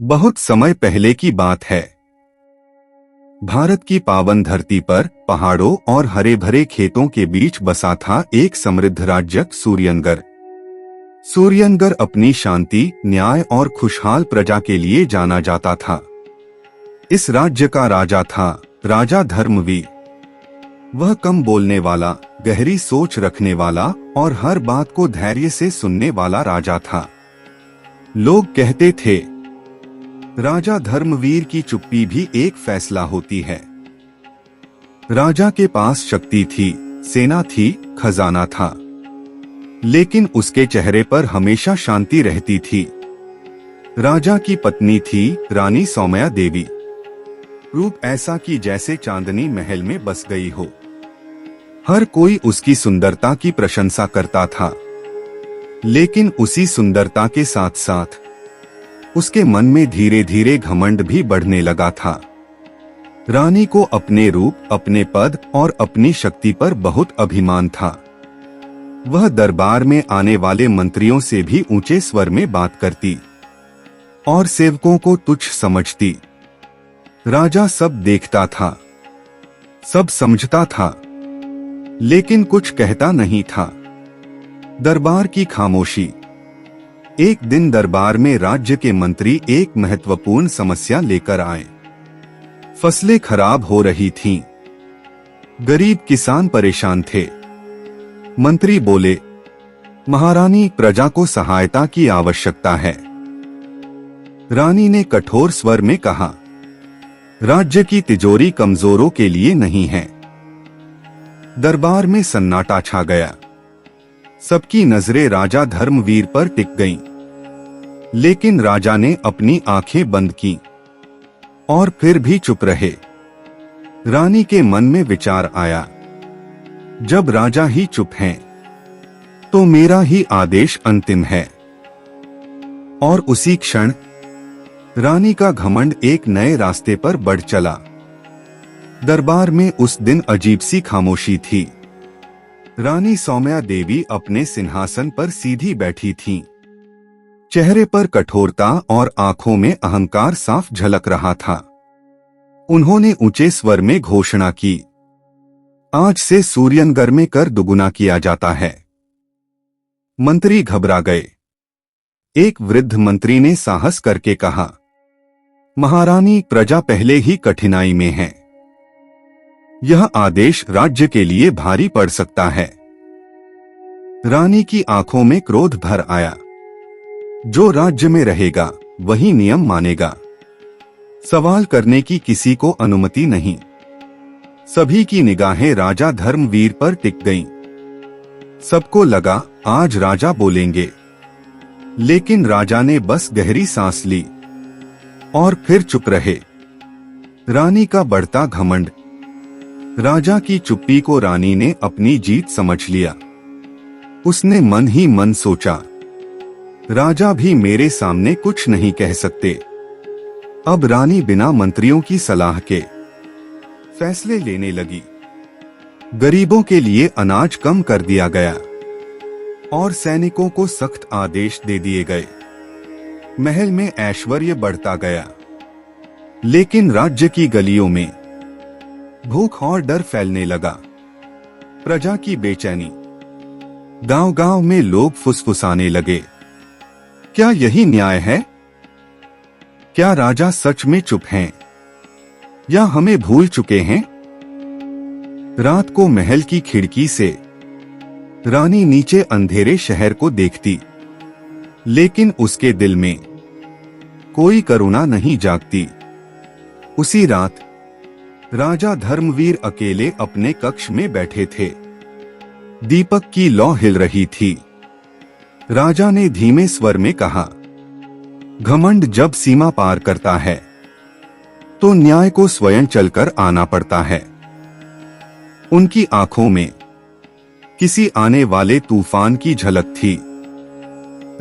बहुत समय पहले की बात है। भारत की पावन धरती पर पहाड़ों और हरे भरे खेतों के बीच बसा था एक समृद्ध राज्य सूर्यनगर। सूर्यनगर अपनी शांति, न्याय और खुशहाल प्रजा के लिए जाना जाता था। इस राज्य का राजा था राजा धर्मवीर। वह कम बोलने वाला, गहरी सोच रखने वाला और हर बात को धैर्य से सुनने वाला राजा था। लोग कहते थे, राजा धर्मवीर की चुप्पी भी एक फैसला होती है। राजा के पास शक्ति थी, सेना थी, खजाना था, लेकिन उसके चेहरे पर हमेशा शांति रहती थी। राजा की पत्नी थी रानी सौम्या देवी। रूप ऐसा कि जैसे चांदनी महल में बस गई हो। हर कोई उसकी सुंदरता की प्रशंसा करता था, लेकिन उसी सुंदरता के साथ साथ उसके मन में धीरे धीरे घमंड भी बढ़ने लगा था। रानी को अपने रूप, अपने पद और अपनी शक्ति पर बहुत अभिमान था। वह दरबार में आने वाले मंत्रियों से भी ऊंचे स्वर में बात करती और सेवकों को तुच्छ समझती। राजा सब देखता था, सब समझता था, लेकिन कुछ कहता नहीं था। दरबार की खामोशी। एक दिन दरबार में राज्य के मंत्री एक महत्वपूर्ण समस्या लेकर आए। फसलें खराब हो रही थीं। गरीब किसान परेशान थे। मंत्री बोले, महारानी, प्रजा को सहायता की आवश्यकता है। रानी ने कठोर स्वर में कहा, राज्य की तिजोरी कमजोरों के लिए नहीं है। दरबार में सन्नाटा छा गया। सबकी नजरें राजा धर्मवीर पर टिक गईं। लेकिन राजा ने अपनी आंखें बंद की और फिर भी चुप रहे। रानी के मन में विचार आया, जब राजा ही चुप हैं, तो मेरा ही आदेश अंतिम है। और उसी क्षण रानी का घमंड एक नए रास्ते पर बढ़ चला। दरबार में उस दिन अजीब सी खामोशी थी। रानी सौम्या देवी अपने सिंहासन पर सीधी बैठी थीं। चेहरे पर कठोरता और आंखों में अहंकार साफ झलक रहा था। उन्होंने ऊंचे स्वर में घोषणा की, आज से सूर्यनगर में कर दुगुना किया जाता है। मंत्री घबरा गए। एक वृद्ध मंत्री ने साहस करके कहा, महारानी, प्रजा पहले ही कठिनाई में है। यह आदेश राज्य के लिए भारी पड़ सकता है। रानी की आंखों में क्रोध भर आया। जो राज्य में रहेगा वही नियम मानेगा। सवाल करने की किसी को अनुमति नहीं। सभी की निगाहें राजा धर्मवीर पर टिक गईं। सबको लगा आज राजा बोलेंगे, लेकिन राजा ने बस गहरी सांस ली और फिर चुप रहे। रानी का बढ़ता घमंड। राजा की चुप्पी को रानी ने अपनी जीत समझ लिया। उसने मन ही मन सोचा, राजा भी मेरे सामने कुछ नहीं कह सकते। अब रानी बिना मंत्रियों की सलाह के फैसले लेने लगी। गरीबों के लिए अनाज कम कर दिया गया और सैनिकों को सख्त आदेश दे दिए गए। महल में ऐश्वर्य बढ़ता गया, लेकिन राज्य की गलियों में भूख और डर फैलने लगा। प्रजा की बेचैनी। गांव-गांव में लोग फुसफुसाने लगे, क्या यही न्याय है? क्या राजा सच में चुप हैं? या हमें भूल चुके हैं? रात को महल की खिड़की से रानी नीचे अंधेरे शहर को देखती, लेकिन उसके दिल में कोई करुणा नहीं जागती। उसी रात राजा धर्मवीर अकेले अपने कक्ष में बैठे थे। दीपक की लौ हिल रही थी। राजा ने धीमे स्वर में कहा, घमंड जब सीमा पार करता है तो न्याय को स्वयं चलकर आना पड़ता है। उनकी आंखों में किसी आने वाले तूफान की झलक थी।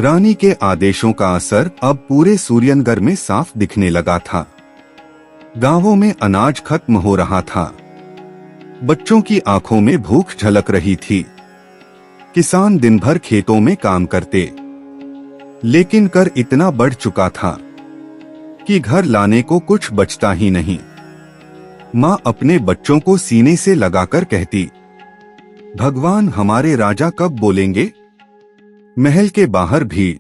रानी के आदेशों का असर अब पूरे सूर्यनगर में साफ दिखने लगा था। गांवों में अनाज खत्म हो रहा था। बच्चों की आंखों में भूख झलक रही थी। किसान दिन भर खेतों में काम करते, लेकिन कर इतना बढ़ चुका था कि घर लाने को कुछ बचता ही नहीं। माँ अपने बच्चों को सीने से लगाकर कहती, भगवान हमारे राजा कब बोलेंगे। महल के बाहर भीड़।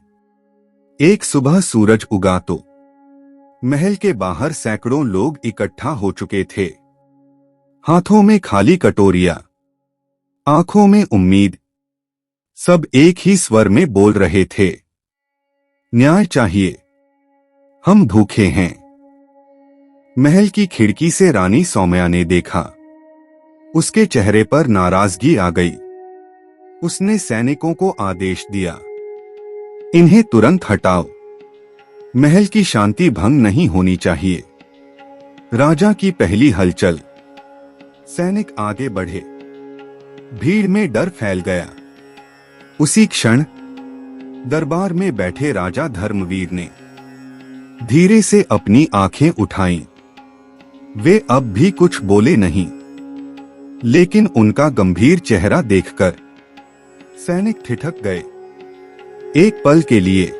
एक सुबह सूरज उगा तो महल के बाहर सैकड़ों लोग इकट्ठा हो चुके थे। हाथों में खाली कटोरियां, आंखों में उम्मीद। सब एक ही स्वर में बोल रहे थे, न्याय चाहिए, हम भूखे हैं। महल की खिड़की से रानी सौम्या ने देखा। उसके चेहरे पर नाराजगी आ गई। उसने सैनिकों को आदेश दिया, इन्हें तुरंत हटाओ। महल की शांति भंग नहीं होनी चाहिए। राजा की पहली हलचल। सैनिक आगे बढ़े। भीड़ में डर फैल गया। उसी क्षण दरबार में बैठे राजा धर्मवीर ने धीरे से अपनी आंखें उठाईं। वे अब भी कुछ बोले नहीं, लेकिन उनका गंभीर चेहरा देखकर सैनिक ठिठक गए। एक पल के लिए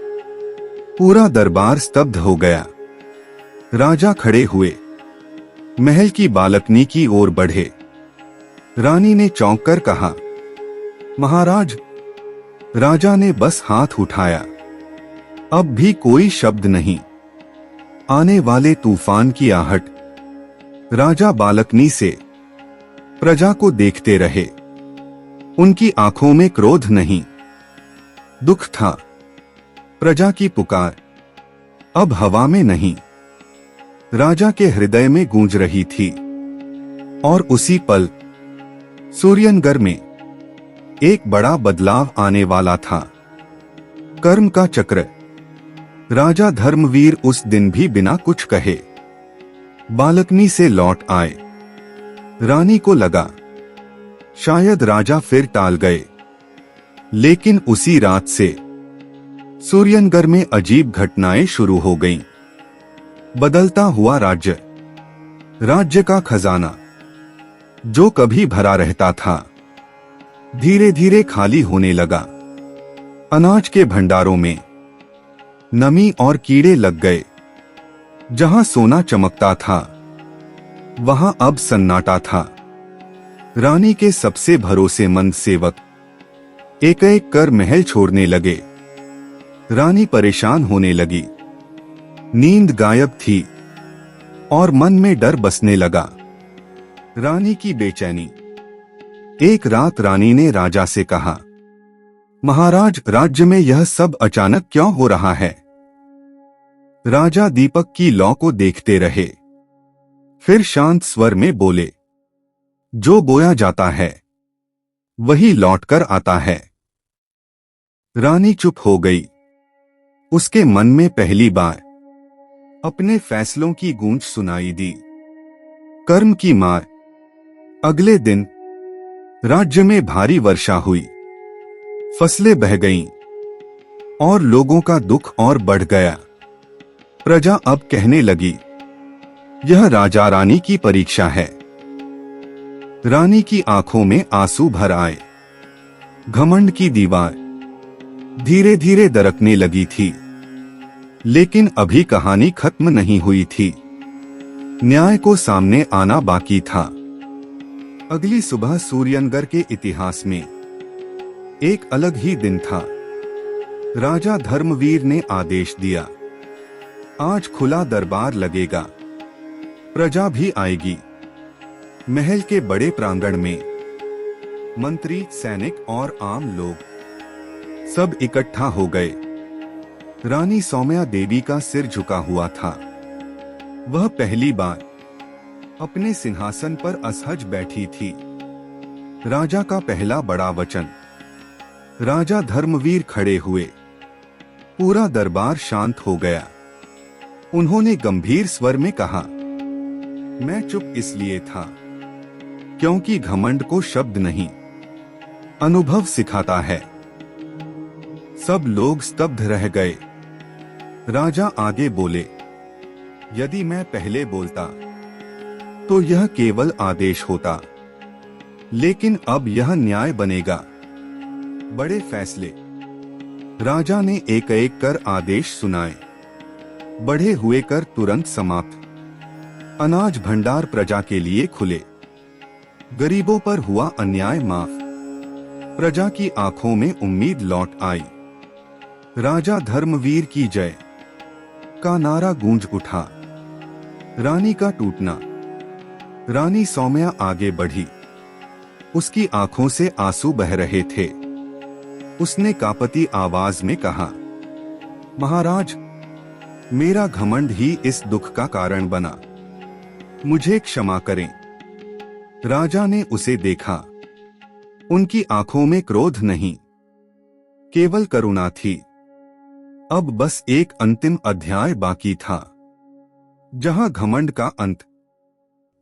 पूरा दरबार स्तब्ध हो गया। राजा खड़े हुए, महल की बालकनी की ओर बढ़े। रानी ने चौंक कर कहा, महाराज। राजा ने बस हाथ उठाया। अब भी कोई शब्द नहीं। आने वाले तूफान की आहट। राजा बालकनी से प्रजा को देखते रहे। उनकी आंखों में क्रोध नहीं, दुख था। प्रजा की पुकार अब हवा में नहीं, राजा के हृदय में गूंज रही थी। और उसी पल सूर्यनगर में एक बड़ा बदलाव आने वाला था। कर्म का चक्र। राजा धर्मवीर उस दिन भी बिना कुछ कहे बालकनी से लौट आए। रानी को लगा शायद राजा फिर टाल गए, लेकिन उसी रात से सूर्यनगर में अजीब घटनाएं शुरू हो गईं। बदलता हुआ राज्य। राज्य का खजाना जो कभी भरा रहता था, धीरे धीरे खाली होने लगा। अनाज के भंडारों में नमी और कीड़े लग गए। जहां सोना चमकता था, वहां अब सन्नाटा था। रानी के सबसे भरोसेमंद सेवक एक एक कर महल छोड़ने लगे। रानी परेशान होने लगी। नींद गायब थी और मन में डर बसने लगा। रानी की बेचैनी। एक रात रानी ने राजा से कहा, महाराज, राज्य में यह सब अचानक क्यों हो रहा है। राजा दीपक की लौ को देखते रहे, फिर शांत स्वर में बोले, जो बोया जाता है वही लौटकर आता है। रानी चुप हो गई। उसके मन में पहली बार अपने फैसलों की गूंज सुनाई दी। कर्म की मार। अगले दिन राज्य में भारी वर्षा हुई। फसलें बह गईं और लोगों का दुख और बढ़ गया। प्रजा अब कहने लगी, यह राजा रानी की परीक्षा है। रानी की आंखों में आंसू भर आए। घमंड की दीवार धीरे धीरे दरकने लगी थी, लेकिन अभी कहानी खत्म नहीं हुई थी। न्याय को सामने आना बाकी था। अगली सुबह सूर्यनगर के इतिहास में एक अलग ही दिन था। राजा धर्मवीर ने आदेश दिया, आज खुला दरबार लगेगा। प्रजा भी आएगी। महल के बड़े प्रांगण में मंत्री, सैनिक और आम लोग सब इकट्ठा हो गए। रानी सौम्या देवी का सिर झुका हुआ था। वह पहली बार अपने सिंहासन पर असहज बैठी थी। राजा का पहला बड़ा वचन। राजा धर्मवीर खड़े हुए। पूरा दरबार शांत हो गया। उन्होंने गंभीर स्वर में कहा, मैं चुप इसलिए था क्योंकि घमंड को शब्द नहीं, अनुभव सिखाता है। सब लोग स्तब्ध रह गए। राजा आगे बोले, यदि मैं पहले बोलता तो यह केवल आदेश होता, लेकिन अब यह न्याय बनेगा। बड़े फैसले। राजा ने एक एक कर आदेश सुनाए। बढ़े हुए कर तुरंत समाप्त, अनाज भंडार प्रजा के लिए खुले, गरीबों पर हुआ अन्याय माफ, प्रजा की आंखों में उम्मीद लौट आई। राजा धर्मवीर की जय का नारा गूंज उठा। रानी का टूटना। रानी सौम्या आगे बढ़ी, उसकी आंखों से आंसू बह रहे थे। उसने कांपती आवाज में कहा, महाराज, मेरा घमंड ही इस दुख का कारण बना, मुझे क्षमा करें। राजा ने उसे देखा। उनकी आंखों में क्रोध नहीं, केवल करुणा थी। अब बस एक अंतिम अध्याय बाकी था, जहां घमंड का अंत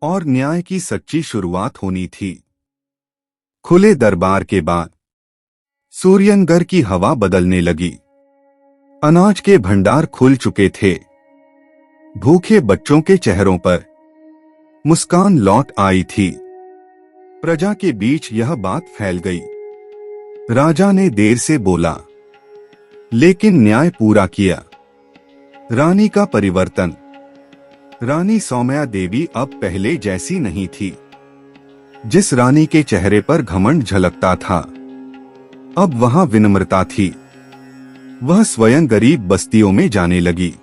और न्याय की सच्ची शुरुआत होनी थी। खुले दरबार के बाद सूर्यनगर की हवा बदलने लगी। अनाज के भंडार खुल चुके थे। भूखे बच्चों के चेहरों पर मुस्कान लौट आई थी। प्रजा के बीच यह बात फैल गई। राजा ने देर से बोला, लेकिन न्याय पूरा किया। रानी का परिवर्तन। रानी सौम्या देवी अब पहले जैसी नहीं थी। जिस रानी के चेहरे पर घमंड झलकता था, अब वहां विनम्रता थी। वह स्वयं गरीब बस्तियों में जाने लगी,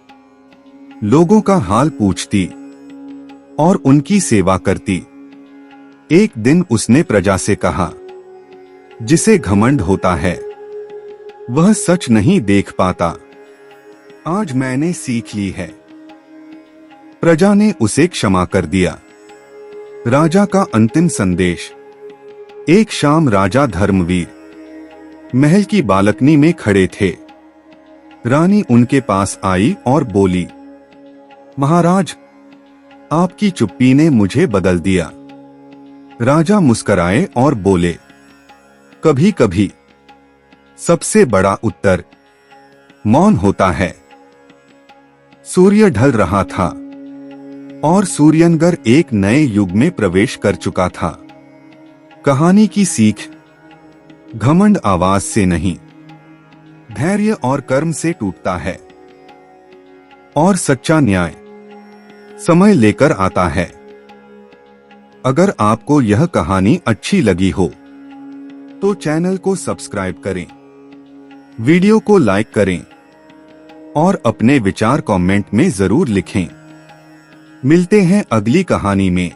लोगों का हाल पूछती और उनकी सेवा करती। एक दिन उसने प्रजा से कहा, जिसे घमंड होता है वह सच नहीं देख पाता। आज मैंने सीख ली है। प्रजा ने उसे क्षमा कर दिया। राजा का अंतिम संदेश। एक शाम राजा धर्मवीर महल की बालकनी में खड़े थे। रानी उनके पास आई और बोली, महाराज, आपकी चुप्पी ने मुझे बदल दिया। राजा मुस्कुराए और बोले, कभी कभी सबसे बड़ा उत्तर मौन होता है। सूर्य ढल रहा था और सूर्यनगर एक नए युग में प्रवेश कर चुका था। कहानी की सीख, घमंड आवाज से नहीं, धैर्य और कर्म से टूटता है, और सच्चा न्याय समय लेकर आता है। अगर आपको यह कहानी अच्छी लगी हो तो चैनल को सब्सक्राइब करें, वीडियो को लाइक करें और अपने विचार कमेंट में जरूर लिखें। मिलते हैं अगली कहानी में।